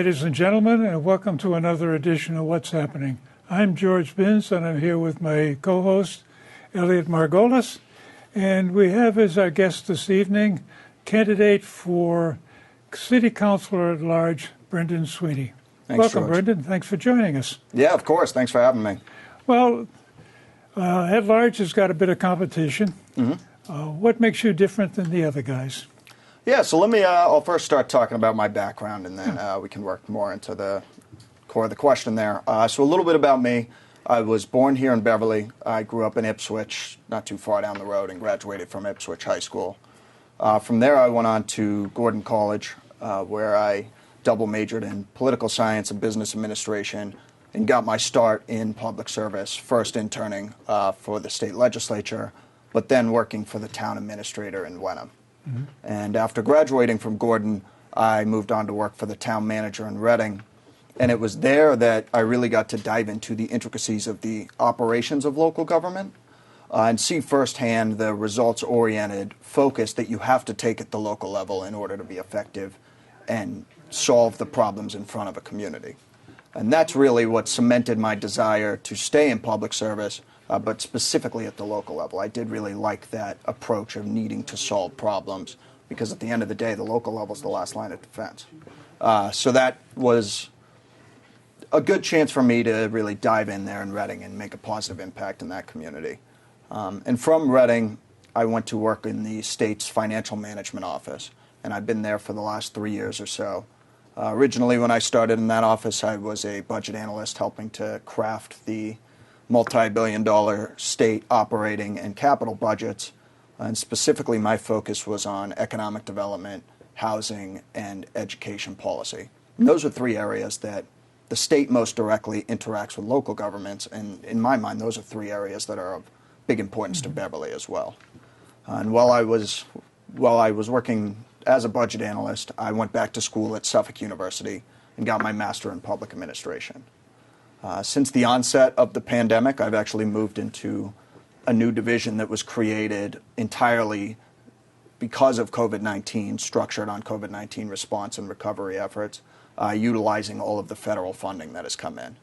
ladies and gentlemen, and welcome to another edition of What's Happening. I'm George Binns, and I'm here with my co-host, Elliot Margolis, and we have as our guest this evening candidate for City Councilor at Large, Brendan Sweeney. Thanks, Welcome, George. Brendan. Thanks for joining us. Yeah, of course. Thanks for having me. Well, At Large has got a bit of competition. What makes you different than the other guys? Yeah, so let me, I'll first start talking about my background, and then we can work more into the core of the question there. So a little bit about me. I was born here in Beverly. I grew up in Ipswich, not too far down the road, and graduated from Ipswich High School. From there, I went on to Gordon College, where I double majored in political science and business administration, and got my start in public service, first interning for the state legislature, but then working for the town administrator in Wenham. And after graduating from Gordon, I moved on to work for the town manager in Reading. And it was there that I really got to dive into the intricacies of the operations of local government and see firsthand the results-oriented focus that you have to take at the local level in order to be effective and solve the problems in front of a community. And that's really what cemented my desire to stay in public service, but specifically at the local level. I did really like that approach of needing to solve problems, because at the end of the day, the local level is the last line of defense. So that was a good chance for me to really dive in there in Reading and make a positive impact in that community. And from Reading, I went to work in the state's financial management office, and I've been there for the last 3 years or so. Originally, when I started in that office, I was a budget analyst helping to craft the multi-billion-dollar state operating and capital budgets, and specifically my focus was on economic development, housing, and education policy. And those are three areas that the state most directly interacts with local governments, and in my mind, those are three areas that are of big importance to Beverly as well. And while I was working as a budget analyst, I went back to school at Suffolk University and got my master in public administration. Since the onset of the pandemic, I've actually moved into a new division that was created entirely because of COVID-19, structured on COVID-19 response and recovery efforts, utilizing all of the federal funding that has come in.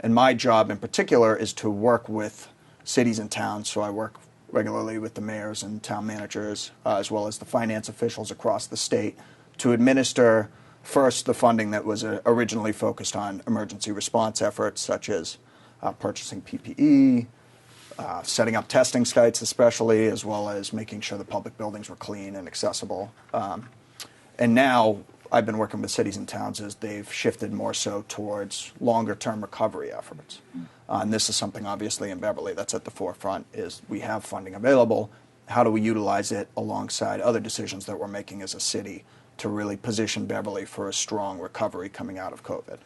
And my job in particular is to work with cities and towns, so I work regularly with the mayors and town managers, as well as the finance officials across the state, to administer first the funding that was originally focused on emergency response efforts, such as purchasing PPE, setting up testing sites especially, as well as making sure the public buildings were clean and accessible. And now I've been working with cities and towns as they've shifted more so towards longer-term recovery efforts. And this is something obviously in Beverly that's at the forefront, is we have funding available. How do we utilize it alongside other decisions that we're making as a city to really position Beverly for a strong recovery coming out of COVID?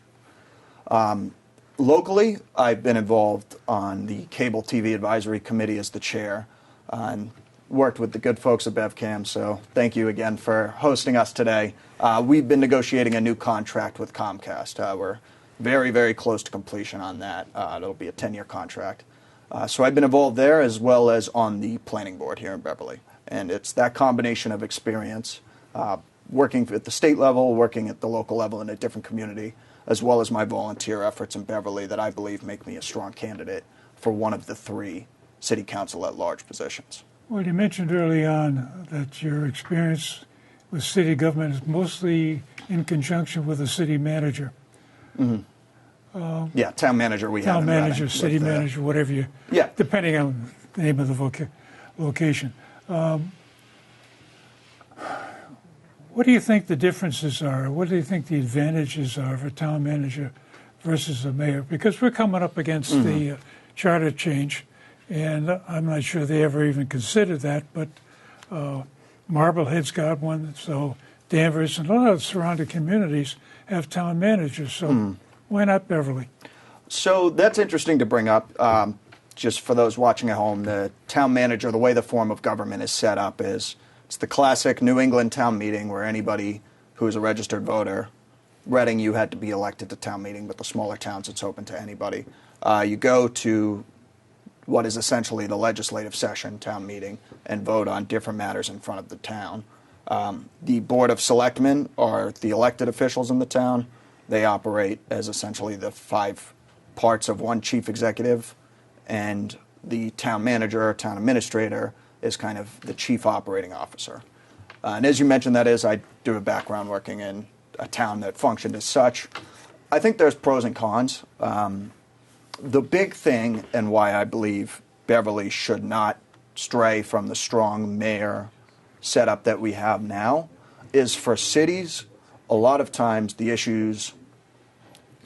Locally, I've been involved on the Cable TV Advisory Committee as the chair, and worked with the good folks at BevCam, so thank you again for hosting us today. We've been negotiating a new contract with Comcast. We're very, very close to completion on that. It'll be a 10-year contract. So I've been involved there as well as on the planning board here in Beverly. And it's that combination of experience, working at the state level, working at the local level in a different community, as well as my volunteer efforts in Beverly that I believe make me a strong candidate for one of the three City Council at Large positions. Well, you mentioned early on that your experience with city government is mostly in conjunction with the city manager. Yeah, town manager we have. Town manager, city manager, whatever you, depending on the name of the location. What do you think the differences are? What do you think the advantages are of a town manager versus a mayor? Because we're coming up against the charter change, and I'm not sure they ever even considered that, but Marblehead's got one, so Danvers and a lot of the surrounding communities have town managers, so why not Beverly? So that's interesting to bring up. Just for those watching at home, the town manager, the way the form of government is set up is it's the classic New England town meeting where anybody who is a registered voter, Reading, you had to be elected to town meeting, but the smaller towns, it's open to anybody. You go to what is essentially the legislative session town meeting and vote on different matters in front of the town. The Board of Selectmen are the elected officials in the town, They operate as essentially the 5 parts of one chief executive, and the town manager, town administrator, is kind of the chief operating officer. And as you mentioned, I do a background working in a town that functioned as such. I think there's pros and cons. The big thing, and why I believe Beverly should not stray from the strong mayor setup that we have now, is for cities, a lot of times the issues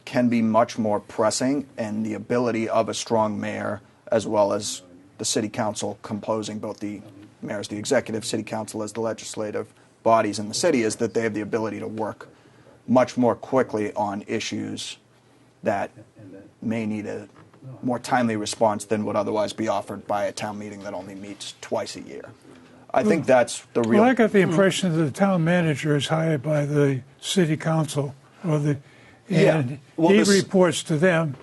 can be much more pressing, and the ability of a strong mayor, as well as the city council composing both the mayor as the executive, city council as the legislative bodies in the city, is that they have the ability to work much more quickly on issues that may need a more timely response than would otherwise be offered by a town meeting that only meets twice a year. I think that's the real... Well, I got the impression that the town manager is hired by the city council, and he reports to them,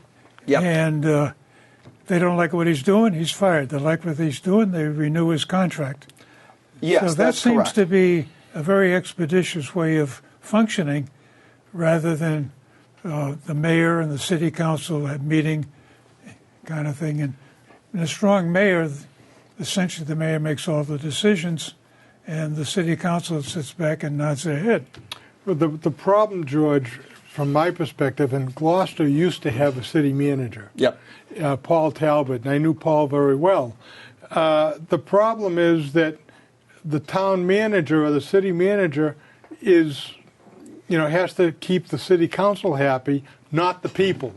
and they don't like what he's doing, he's fired. They like what he's doing, they renew his contract. Yes, so that seems to be a very expeditious way of functioning, rather than the mayor and the city council have meeting kind of thing. And a strong mayor, essentially the mayor makes all the decisions, and the city council sits back and nods their head. Well, the problem, George, from my perspective, and Gloucester used to have a city manager, Paul Talbot, and I knew Paul very well. The problem is that the town manager or the city manager is, has to keep the city council happy, not the people.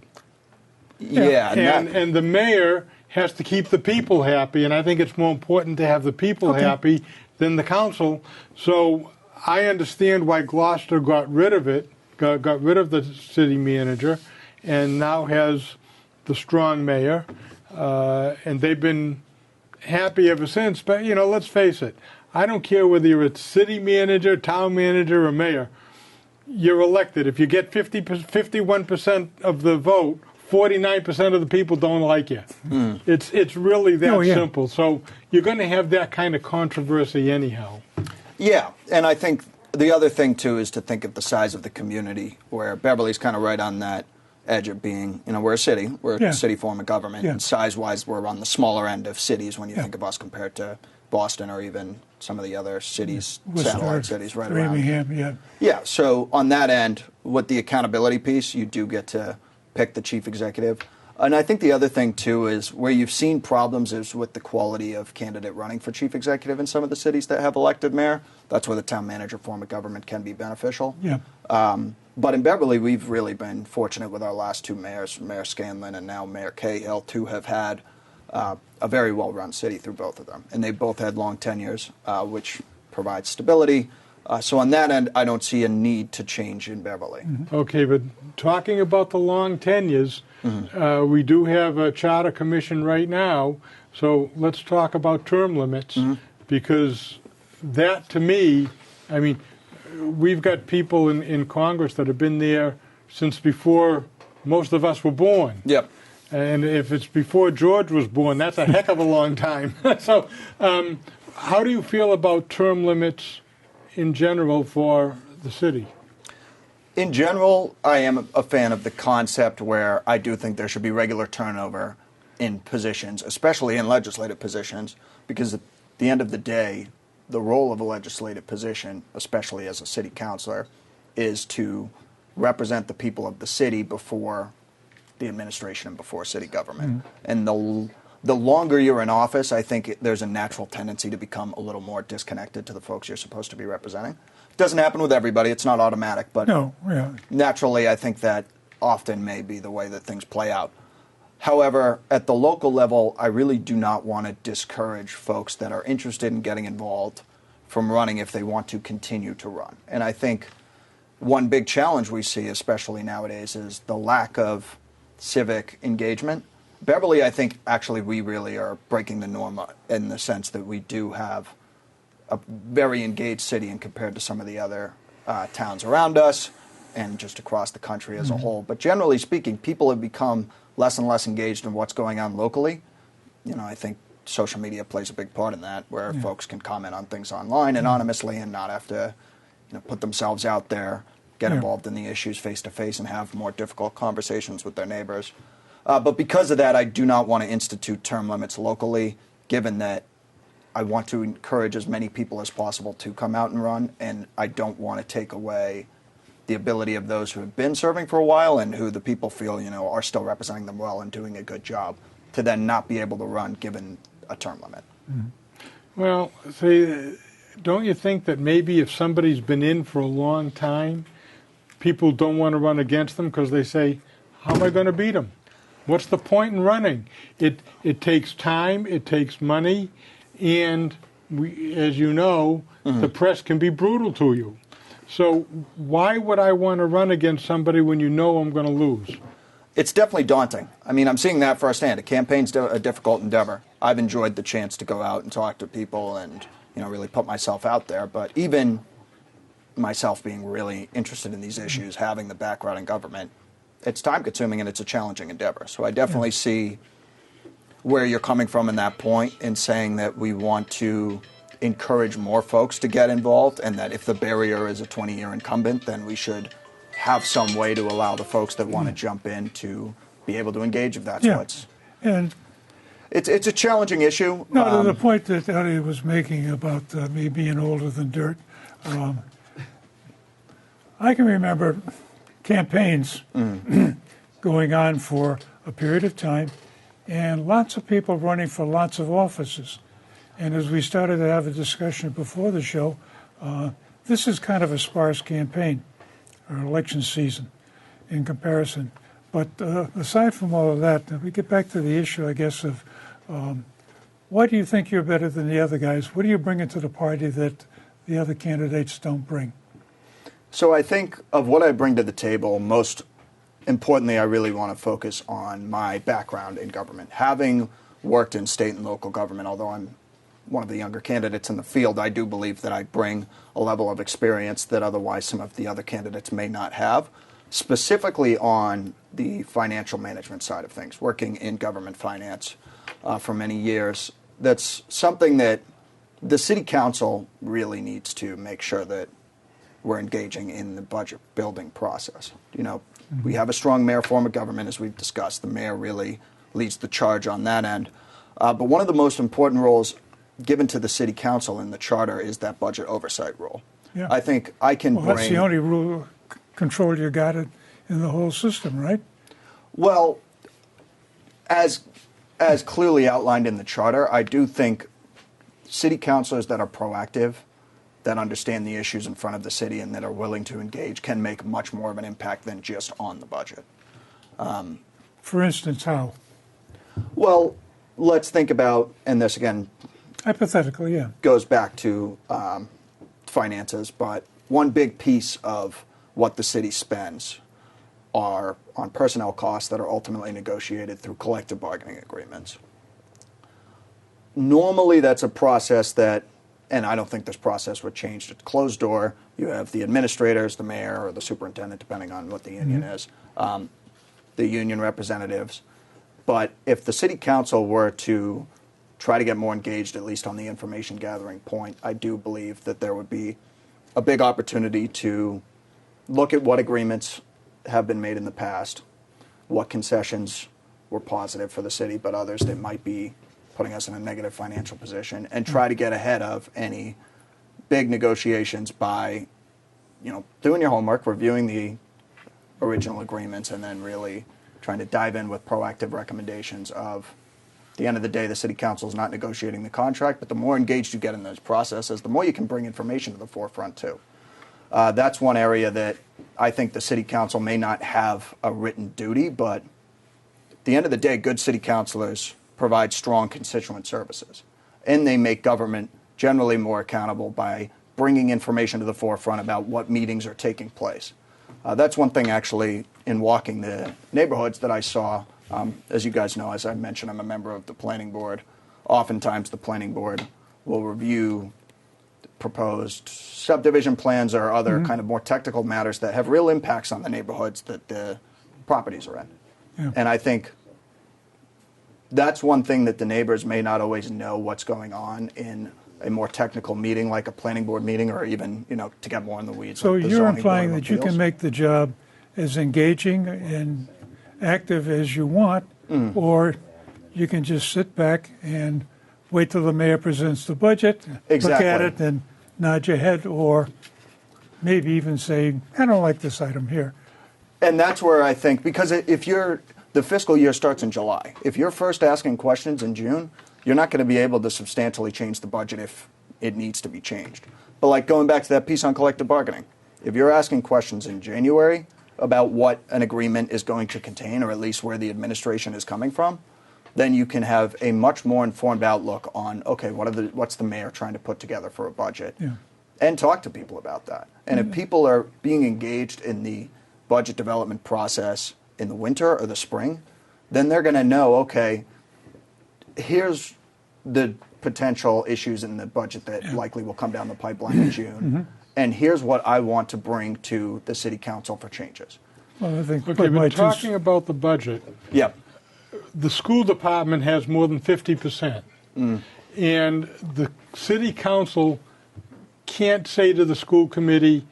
And the mayor has to keep the people happy, and I think it's more important to have the people happy than the council. So I understand why Gloucester got rid of it, got rid of the city manager, and now has the strong mayor, and they've been happy ever since. But, let's face it, I don't care whether you're a city manager, town manager, or mayor. You're elected. If you get 51% of the vote, 49% of the people don't like you. It's really that simple. So you're going to have that kind of controversy anyhow. Yeah, and I think the other thing, too, is to think of the size of the community, where Beverly's kind of right on that edge of being, we're a city. We're a city form of government. And size-wise, we're on the smaller end of cities when you think of us compared to Boston or even some of the other cities, satellite cities right around. Framingham, Yeah, so on that end, with the accountability piece, you do get to pick the chief executive. And I think the other thing, too, is where you've seen problems is with the quality of candidate running for chief executive in some of the cities that have elected mayor. That's where the town manager form of government can be beneficial. But in Beverly, we've really been fortunate with our last 2 mayors, Mayor Scanlon and now Mayor Cahill, to have had a very well-run city through both of them. And they both had long tenures, which provides stability. So on that end, I don't see a need to change in Beverly. Okay, but talking about the long tenures, we do have a charter commission right now, so let's talk about term limits, because that, to me, we've got people in Congress that have been there since before most of us were born. And if it's before George was born, that's a heck of a long time. So how do you feel about term limits in general for the city? In general, I am a fan of the concept where I do think there should be regular turnover in positions, especially in legislative positions, because at the end of the day, the role of a legislative position, especially as a city councilor, is to represent the people of the city before the administration and before city government. And the longer you're in office, I think there's a natural tendency to become a little more disconnected to the folks you're supposed to be representing. It doesn't happen with everybody. It's not automatic. But naturally, I think that often may be the way that things play out. However, at the local level, I really do not want to discourage folks that are interested in getting involved from running if they want to continue to run. And I think one big challenge we see, especially nowadays, is the lack of civic engagement. Beverly, I think, actually, we really are breaking the norm in the sense that we do have a very engaged city and compared to some of the other towns around us and just across the country as a whole. But generally speaking, people have become less and less engaged in what's going on locally. I think social media plays a big part in that, where folks can comment on things online anonymously and not have to put themselves out there. get Yeah. involved in the issues face to face and have more difficult conversations with their neighbors. But because of that, I do not want to institute term limits locally, given that I want to encourage as many people as possible to come out and run, and I don't want to take away the ability of those who have been serving for a while and who the people feel, are still representing them well and doing a good job, to then not be able to run given a term limit. Well, see, don't you think that maybe if somebody's been in for a long time, people don't want to run against them because they say, how am I going to beat them? What's the point in running? It takes time, it takes money, and as you know, the press can be brutal to you. So why would I want to run against somebody when you know I'm going to lose? It's definitely daunting. I mean, I'm seeing that firsthand. A campaign's a difficult endeavor. I've enjoyed the chance to go out and talk to people and, really put myself out there. But even myself being really interested in these issues, having the background in government, it's time-consuming and it's a challenging endeavor. So I definitely see where you're coming from in that point in saying that we want to encourage more folks to get involved, and that if the barrier is a 20-year incumbent, then we should have some way to allow the folks that want to jump in to be able to engage if that's what's... And It's a challenging issue. no, to the point that Elliot was making about me being older than dirt, I can remember campaigns going on for a period of time and lots of people running for lots of offices. And as we started to have a discussion before the show, this is kind of a sparse campaign or election season in comparison. But aside from all of that, we get back to the issue, I guess, of why do you think you're better than the other guys? What do you bring into the party that the other candidates don't bring? So I think of what I bring to the table, most importantly, I really want to focus on my background in government. Having worked in state and local government, although I'm one of the younger candidates in the field, I do believe that I bring a level of experience that otherwise some of the other candidates may not have, specifically on the financial management side of things, working in government finance for many years. That's something that the city council really needs to make sure that we're engaging in the budget building process. We have a strong mayor form of government, as we've discussed. The mayor really leads the charge on that end. But one of the most important roles given to the city council in the charter is that budget oversight role. Yeah. I think I can bring... That's the only rule control you got it in the whole system, right? Well, as clearly outlined in the charter, I do think city councilors that are proactive, that understand the issues in front of the city and that are willing to engage can make much more of an impact than just on the budget. For instance, how? Well, let's think about, and this again Hypothetically, yeah. goes back to finances, but one big piece of what the city spends are on personnel costs that are ultimately negotiated through collective bargaining agreements. Normally, that's a process that, and I don't think this process would change at closed door. You have the administrators, the mayor, or the superintendent, depending on what the union is, the union representatives. But if the city council were to try to get more engaged, at least on the information gathering point, I do believe that there would be a big opportunity to look at what agreements have been made in the past, what concessions were positive for the city, but others that might be putting us in a negative financial position, and try to get ahead of any big negotiations by, doing your homework, reviewing the original agreements, and then really trying to dive in with proactive recommendations of, at the end of the day, the city council is not negotiating the contract, but the more engaged you get in those processes, the more you can bring information to the forefront too. That's one area that I think the city council may not have a written duty, but at the end of the day, good city councilors provide strong constituent services, and they make government generally more accountable by bringing information to the forefront about what meetings are taking place. That's one thing, actually, in walking the neighborhoods that I saw. As you guys know, as I mentioned, I'm a member of the planning board. Oftentimes, the planning board will review proposed subdivision plans or other kind of more technical matters that have real impacts on the neighborhoods that the properties are in. Yeah. And I think that's one thing that the neighbors may not always know what's going on in a more technical meeting like a planning board meeting, or even, to get more in the weeds. So like the you're zoning implying board of that you can appeals. make the job as engaging and active as you want, or you can just sit back and wait till the mayor presents the budget, Exactly. look at it and nod your head, or maybe even say, I don't like this item here. And that's where I think, because the fiscal year starts in July. If you're first asking questions in June, you're not going to be able to substantially change the budget if it needs to be changed. But like going back to that piece on collective bargaining, if you're asking questions in January about what an agreement is going to contain, or at least where the administration is coming from, then you can have a much more informed outlook on, okay, what's the mayor trying to put together for a budget, and talk to people about that. And if people are being engaged in the budget development process in the winter or the spring, then they're going to know, okay, here's the potential issues in the budget that likely will come down the pipeline in June, and here's what I want to bring to the city council for changes. Well, I think Okay, but talking about the budget, Yep. the school department has more than 50%. And the city council can't say to the school committee,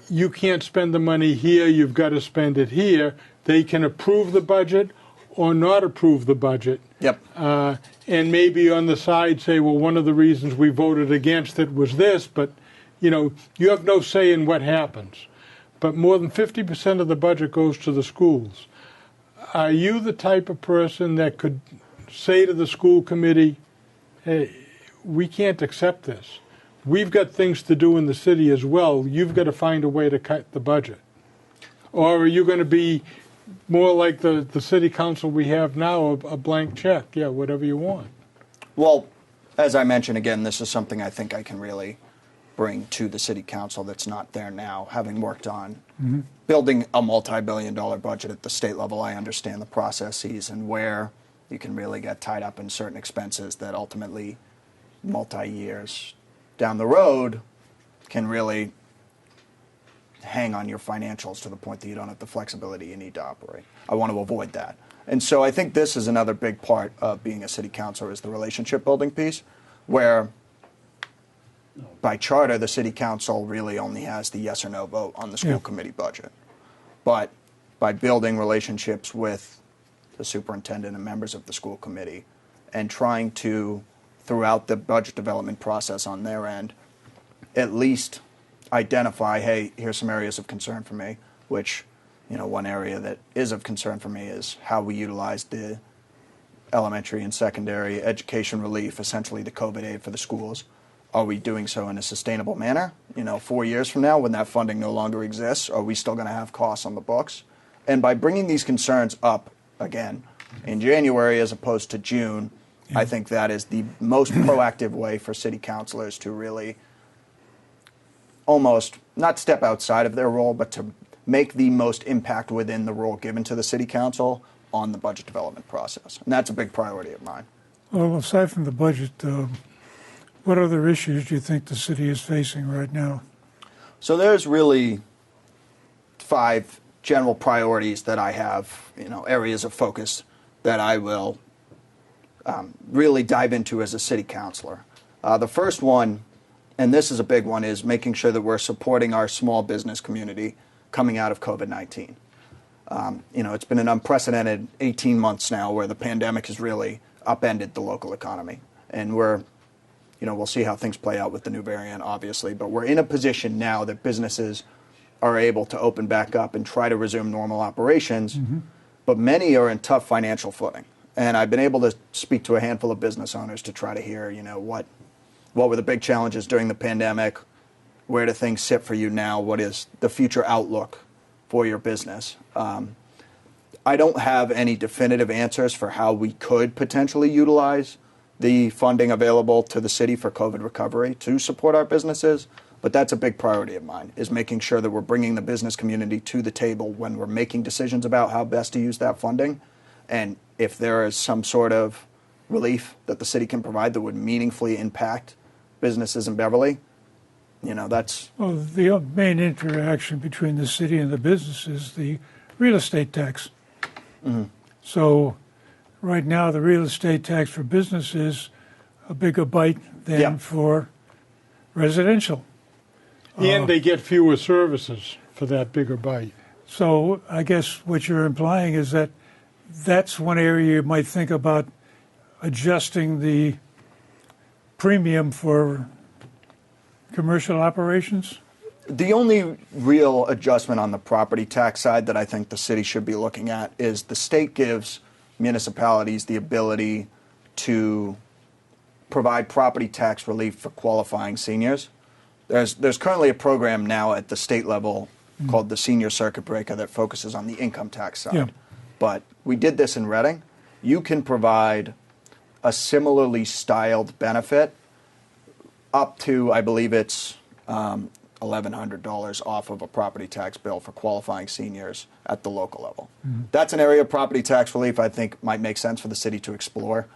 you can't spend the money here, you've got to spend it here. They can approve the budget or not approve the budget. Yep. And maybe on the side say, well, one of the reasons we voted against it was this, but you have no say in what happens. But more than 50% of the budget goes to the schools. Are you the type of person that could say to the school committee, hey, we can't accept this. We've got things to do in the city as well. You've got to find a way to cut the budget. Or are you going to be more like the city council we have now, a blank check? Yeah, whatever you want. Well, as I mentioned, again, this is something I think I can really bring to the city council that's not there now. Having worked on building a multi-billion-dollar budget at the state level, I understand the processes and where you can really get tied up in certain expenses that ultimately, multi-years down the road, can really hang on your financials to the point that you don't have the flexibility you need to operate. I want to avoid that. And so I think this is another big part of being a city councilor, is the relationship building piece, where by charter the city council really only has the yes or no vote on the school committee budget. But by building relationships with the superintendent and members of the school committee and trying to, throughout the budget development process on their end, at least identify, hey, here's some areas of concern for me, which, one area that is of concern for me is how we utilize the elementary and secondary education relief, essentially the COVID aid for the schools. Are we doing so in a sustainable manner? 4 years from now, when that funding no longer exists, are we still going to have costs on the books? And by bringing these concerns up again in January as opposed to June, I think that is the most proactive way for city councilors to really almost not step outside of their role, but to make the most impact within the role given to the city council on the budget development process. And that's a big priority of mine. Well, aside from the budget, what other issues do you think the city is facing right now? So there's really 5 general priorities that I have, areas of focus that I will really dive into as a city councilor. The first one, and this is a big one, is making sure that we're supporting our small business community coming out of COVID-19. It's been an unprecedented 18 months now where the pandemic has really upended the local economy. And we'll see how things play out with the new variant, obviously, but we're in a position now that businesses are able to open back up and try to resume normal operations, but many are in tough financial footing. And I've been able to speak to a handful of business owners to try to hear, what were the big challenges during the pandemic? Where do things sit for you now? What is the future outlook for your business? I don't have any definitive answers for how we could potentially utilize the funding available to the city for COVID recovery to support our businesses, but that's a big priority of mine, is making sure that we're bringing the business community to the table when we're making decisions about how best to use that funding. And if there is some sort of relief that the city can provide that would meaningfully impact businesses in Beverly, that's... Well, the main interaction between the city and the business is the real estate tax. So right now, the real estate tax for businesses a bigger bite than Yeah. for residential. And they get fewer services for that bigger bite. So I guess what you're implying is that that's one area you might think about adjusting the premium for commercial operations? The only real adjustment on the property tax side that I think the city should be looking at is the state gives municipalities the ability to provide property tax relief for qualifying seniors. There's currently a program now at the state level called the Senior Circuit Breaker that focuses on the income tax side. Yeah. But we did this in Reading. You can provide a similarly styled benefit up to, I believe it's $1,100 off of a property tax bill for qualifying seniors at the local level. That's an area of property tax relief I think might make sense for the city to explore.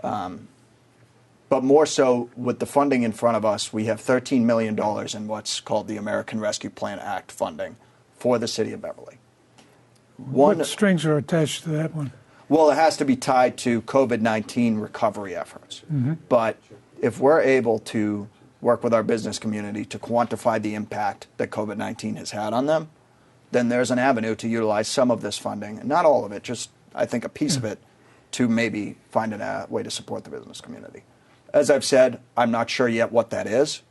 But more so, with the funding in front of us, we have $13 million in what's called the American Rescue Plan Act funding for the city of Beverly. What strings are attached to that one? Well, it has to be tied to COVID-19 recovery efforts. But if we're able to work with our business community to quantify the impact that COVID-19 has had on them, then there's an avenue to utilize some of this funding, and not all of it, just I think a piece of it, to maybe find a way to support the business community. As I've said, I'm not sure yet what that is,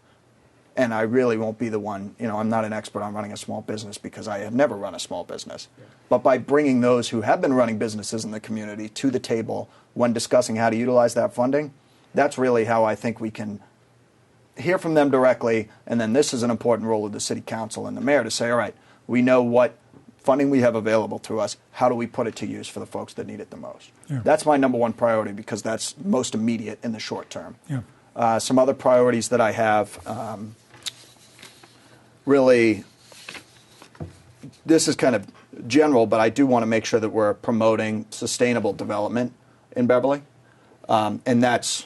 and I really won't be the one, I'm not an expert on running a small business because I have never run a small business. But by bringing those who have been running businesses in the community to the table when discussing how to utilize that funding, that's really how I think we can hear from them directly, and then this is an important role of the city council and the mayor to say, all right, we know what funding we have available to us, how do we put it to use for the folks that need it the most? Yeah. That's my number one priority because that's most immediate in the short term. Yeah. Some other priorities that I have, really, this is kind of general, but I do want to make sure that we're promoting sustainable development in Beverly. And that's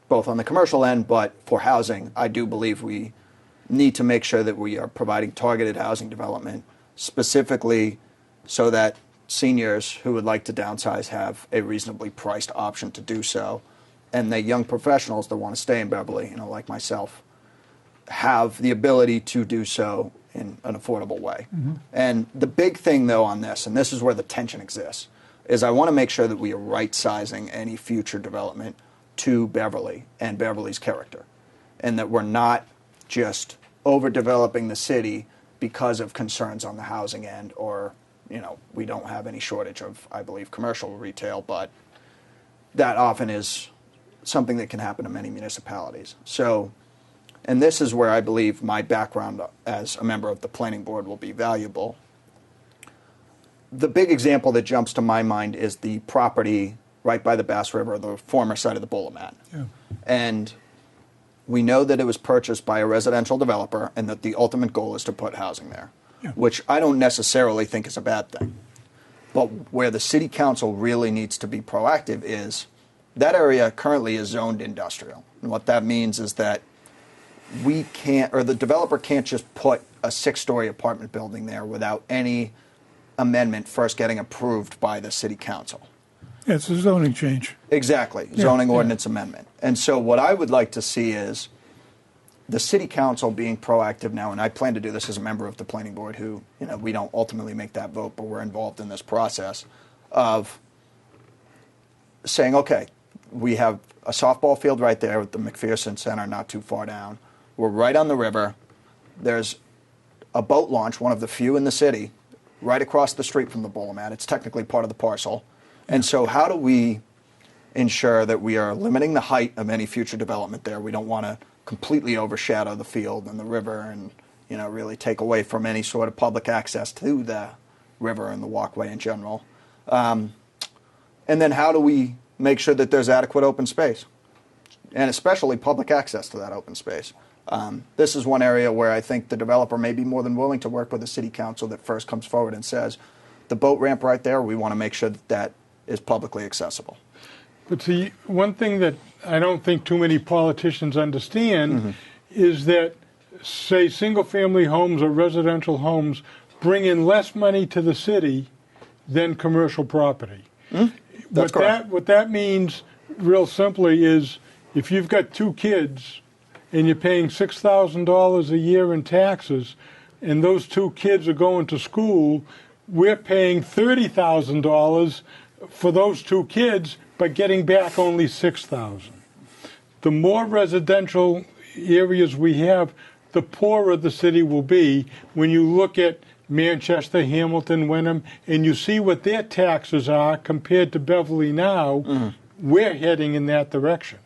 both on the commercial end, but for housing, I do believe we need to make sure that we are providing targeted housing development specifically so that seniors who would like to downsize have a reasonably priced option to do so, and the young professionals that want to stay in Beverly, like myself, have the ability to do so in an affordable way. And the big thing, though, on this, and this is where the tension exists, is I want to make sure that we are right-sizing any future development to Beverly and Beverly's character, and that we're not just overdeveloping the city because of concerns on the housing end, or we don't have any shortage of, I believe, commercial retail, but that often is something that can happen in many municipalities. So, and this is where I believe my background as a member of the planning board will be valuable. The big example that jumps to my mind is the property right by the Bass River, the former site of the Boulevard. Yeah. And we know that it was purchased by a residential developer and that the ultimate goal is to put housing there, which I don't necessarily think is a bad thing. But where the city council really needs to be proactive is that area currently is zoned industrial. And what that means is that we can't, or the developer can't just put a 6-story apartment building there without any amendment first getting approved by the city council. Yeah, it's a zoning change. Exactly, zoning ordinance amendment. And so what I would like to see is the city council being proactive now, and I plan to do this as a member of the planning board who, we don't ultimately make that vote, but we're involved in this process of saying, okay, we have a softball field right there with the McPherson Center not too far down. We're right on the river. There's a boat launch, one of the few in the city, right across the street from the Boulevard. It's technically part of the parcel. And so how do we ensure that we are limiting the height of any future development there? We don't want to completely overshadow the field and the river and, really take away from any sort of public access to the river and the walkway in general. And then how do we make sure that there's adequate open space, and especially public access to that open space? This is one area where I think the developer may be more than willing to work with the city council that first comes forward and says, the boat ramp right there, we want to make sure that that is publicly accessible. But see, one thing that I don't think too many politicians understand is that, say, single-family homes or residential homes bring in less money to the city than commercial property. That's correct. What that means, real simply, is If you've got 2 kids and you're paying $6,000 a year in taxes, and those 2 kids are going to school, we're paying $30,000 for those 2 kids, but getting back only $6,000. The more residential areas we have, the poorer the city will be. When you look at Manchester, Hamilton, Wenham, and you see what their taxes are compared to Beverly now, we're heading in that direction.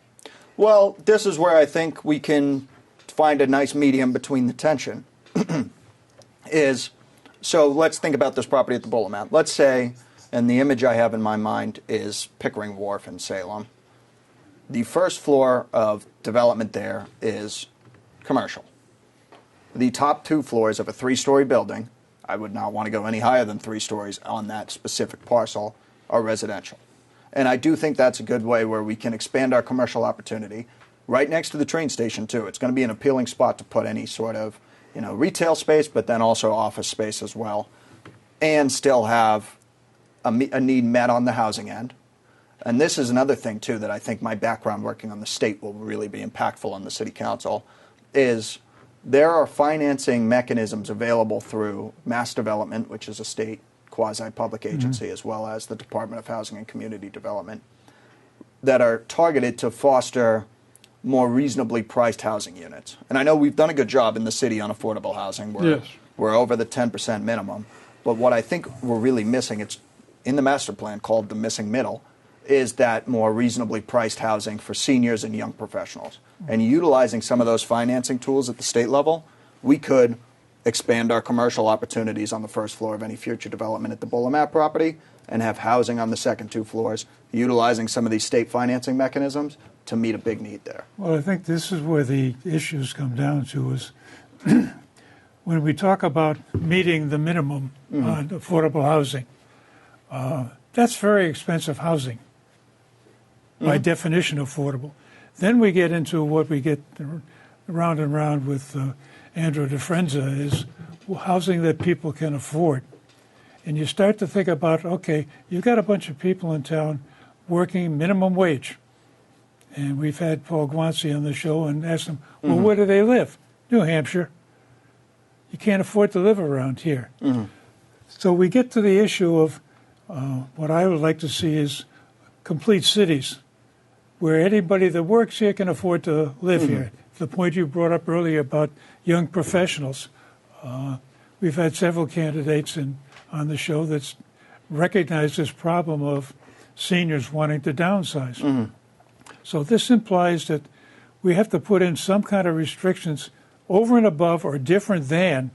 Well, this is where I think we can find a nice medium between the tension. So let's think about this property at the Boulevard. Let's say, and the image I have in my mind is Pickering Wharf in Salem. The first floor of development there is commercial. The top 2 floors of a 3-story building, I would not want to go any higher than 3 stories on that specific parcel, are residential. And I do think that's a good way where we can expand our commercial opportunity right next to the train station, too. It's going to be an appealing spot to put any sort of, retail space, but then also office space as well, and still have a need met on the housing end. And this is another thing, too, that I think my background working on the state will really be impactful on the city council, is there are financing mechanisms available through Mass Development, which is a state quasi-public agency, as well as the Department of Housing and Community Development, that are targeted to foster more reasonably priced housing units. And I know we've done a good job in the city on affordable housing. We're over the 10% minimum. But what I think we're really missing, it's in the master plan called the missing middle, is that more reasonably priced housing for seniors and young professionals. And utilizing some of those financing tools at the state level, we could expand our commercial opportunities on the first floor of any future development at the Boulevard property and have housing on the second 2 floors, utilizing some of these state financing mechanisms to meet a big need there. Well, I think this is where the issues come down to is when we talk about meeting the minimum on affordable housing, that's very expensive housing, by definition affordable. Then we get into what we get round and round with Andrew DeFrenza is housing that people can afford. And you start to think about, okay, you've got a bunch of people in town working minimum wage. And we've had Paul Guanci on the show and asked him, well, where do they live? New Hampshire. You can't afford to live around here. So we get to the issue of what I would like to see is complete cities where anybody that works here can afford to live here. The point you brought up earlier about young professionals. We've had several candidates on the show that's recognized this problem of seniors wanting to downsize. So this implies that we have to put in some kind of restrictions over and above or different than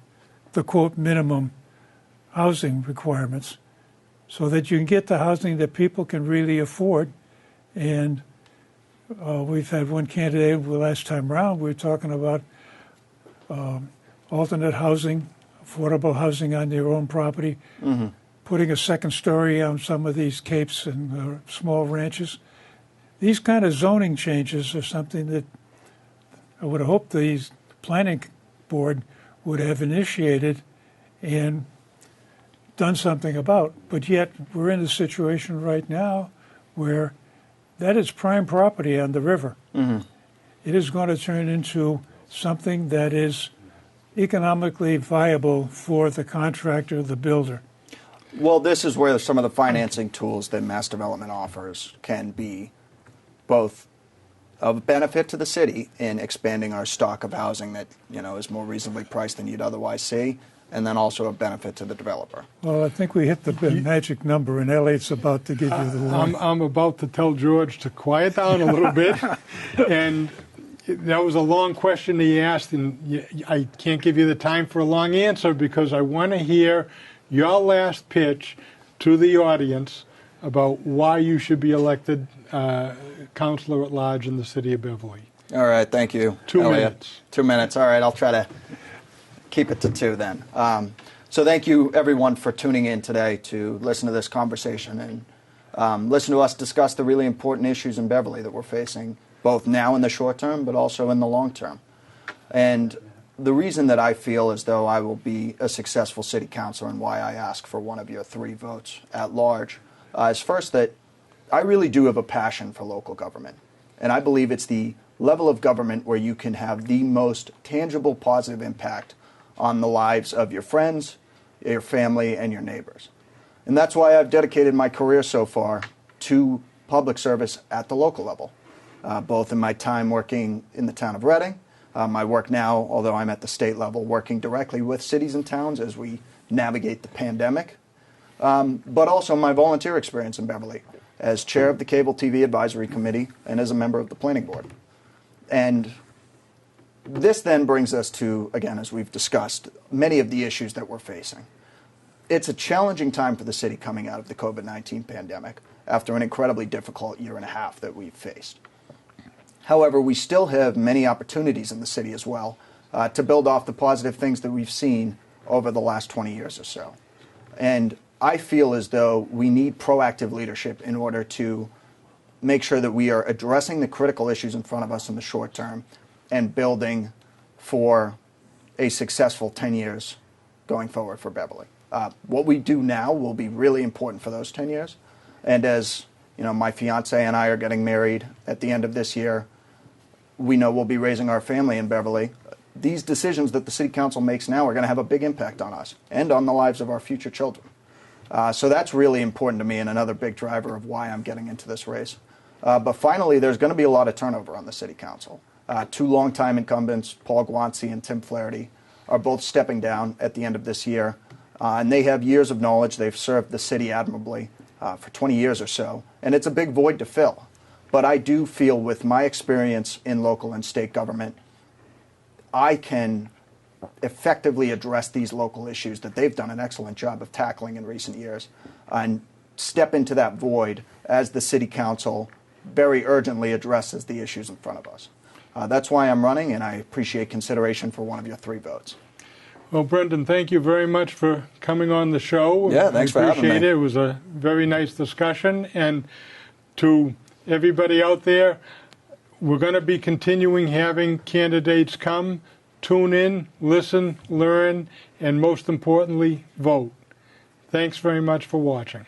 the, quote, minimum housing requirements so that you can get the housing that people can really afford. And we've had one candidate the last time around, we were talking about alternate housing, affordable housing on their own property, putting a second story on some of these capes and small ranches. These kind of zoning changes are something that I would hope the planning board would have initiated and done something about. But yet we're in a situation right now where that is prime property on the river. It is going to turn into something that is economically viable for the contractor, the builder. Well, this is where some of the financing tools that Mass Development offers can be both of benefit to the city in expanding our stock of housing that is more reasonably priced than you'd otherwise see, and then also a benefit to the developer. Well, I think we hit the magic number, and Elliot's about to give you the warning. I'm about to tell George to quiet down a little bit, and that was a long question he asked, and I can't give you the time for a long answer because I want to hear your last pitch to the audience about why you should be elected Councilor at Large in the city of Beverly. All right, thank you, 2 Elliot. minutes. 2 minutes. All right, I'll try to keep it to 2 then. So thank you, everyone, for tuning in today to listen to this conversation and listen to us discuss the really important issues in Beverly that we're facing, both now in the short term, but also in the long term. And the reason that I feel as though I will be a successful city councilor and why I ask for one of your 3 votes at large is first that I really do have a passion for local government. And I believe it's the level of government where you can have the most tangible positive impact on the lives of your friends, your family, and your neighbors. And that's why I've dedicated my career so far to public service at the local level, both in my time working in the town of Reading, my work now, although I'm at the state level, working directly with cities and towns as we navigate the pandemic, but also my volunteer experience in Beverly as chair of the Cable TV Advisory Committee and as a member of the Planning Board. And this then brings us to, again, as we've discussed, many of the issues that we're facing. It's a challenging time for the city coming out of the COVID-19 pandemic after an incredibly difficult year and a half that we've faced. However, we still have many opportunities in the city as well to build off the positive things that we've seen over the last 20 years or so. And I feel as though we need proactive leadership in order to make sure that we are addressing the critical issues in front of us in the short term and building for a successful 10 years going forward for Beverly. What we do now will be really important for those 10 years. And as you know, my fiance and I are getting married at the end of this year. We know we'll be raising our family in Beverly. These decisions that the City Council makes now are going to have a big impact on us and on the lives of our future children. So that's really important to me and another big driver of why I'm getting into this race. But finally, there's going to be a lot of turnover on the City Council. Two longtime incumbents, Paul Guanci and Tim Flaherty, are both stepping down at the end of this year. And they have years of knowledge. They've served the city admirably for 20 years or so. And it's a big void to fill. But I do feel with my experience in local and state government, I can effectively address these local issues that they've done an excellent job of tackling in recent years and step into that void as the City Council very urgently addresses the issues in front of us. That's why I'm running, and I appreciate consideration for one of your 3 votes. Well, Brendan, thank you very much for coming on the show. Yeah, thanks for having me. I appreciate it. It was a very nice discussion. And to everybody out there, we're going to be continuing having candidates come, tune in, listen, learn, and most importantly, vote. Thanks very much for watching.